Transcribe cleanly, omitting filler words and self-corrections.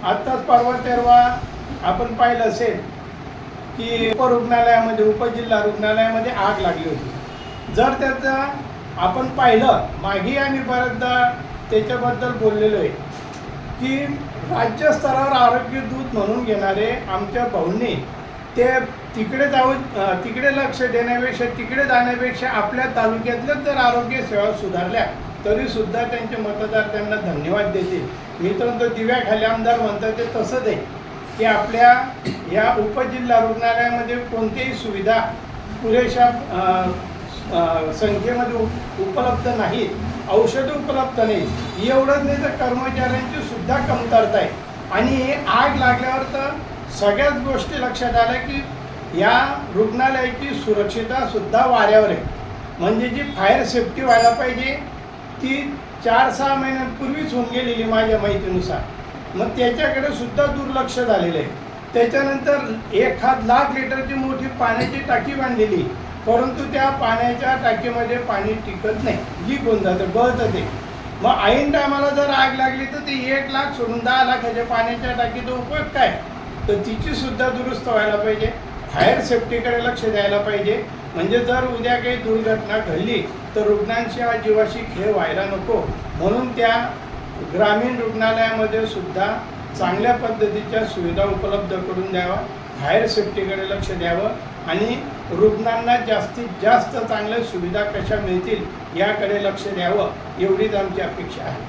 आत्ताच परवा तेरवा आपण पाहिलं असेल की उपरुग्णालयामध्ये उपजिल्हा रुग्णालयामध्ये आग लागली होती। जर त्याचं आपण पाहिलं, मागे आम्ही बऱ्याचदा त्याच्याबद्दल बोललेलो आहे की राज्यस्तरावर आरोग्य दूत म्हणून घेणारे आमच्या भाऊंनी ते तिकडे लक्ष देण्यापेक्षा तिकडे जाण्यापेक्षा आपल्या तालुक्यातल्या जर आरोग्य सेवा सुधारल्या तरीसुद्धा त्यांचे मतदार त्यांना धन्यवाद देतील। मी तर दिव्याखाली आमदार म्हणतात ते तसंच आहे की आपल्या या उपजिल्हा रुग्णालयामध्ये कोणतीही सुविधा पुरेशा संख्येमध्ये उपलब्ध नाहीत, औषधं उपलब्ध नाहीत। एवढंच नाही तर कर्मचाऱ्यांची सुद्धा कमतरता आहे। आणि आग लागल्यावर तर सगळ्याच गोष्टी लक्षात आल्या की या रुग्णालयाची सुरक्षितता सुद्धा वाऱ्यावर आहे। म्हणजे जी फायर सेफ्टी व्हायला पाहिजे ती 4-6 महिन्यांपूर्वीच होऊन गेलेली माझ्या माहितीनुसार, मग त्याच्याकडे सुद्धा दुर्लक्ष झालेलं आहे। त्याच्यानंतर 1 लाख लिटरची मोठी पाण्याची टाकी बांधलेली, परंतु त्या पाण्याच्या टाकीमध्ये पाणी टिकत नाही, लीक होऊन जातं, गळतं ते। मग ऐन टायमाला जर आग लागली तर ते 1 लाख सोडून 10 लाखाच्या पाण्याच्या टाकीचा उपयोग काय? तर तिची सुद्धा दुरुस्त व्हायला पाहिजे, फायर सेफ्टीकडे लक्ष द्यायला पाहिजे। म्हणजे जर उद्या काही दुर्घटना घडली तर रुग्णांच्या जीवाशी खेळ व्हायला नको, म्हणून त्या ग्रामीण रुग्णालयामध्ये सुद्धा चांगल्या पद्धतीच्या सुविधा उपलब्ध करून द्यावा, फायर सेफ्टीकडे लक्ष द्यावं आणि रुग्णांना जास्तीत जास्त चांगल्या सुविधा कशा मिळतील याकडे लक्ष द्यावं, एवढीच आमची अपेक्षा आहे।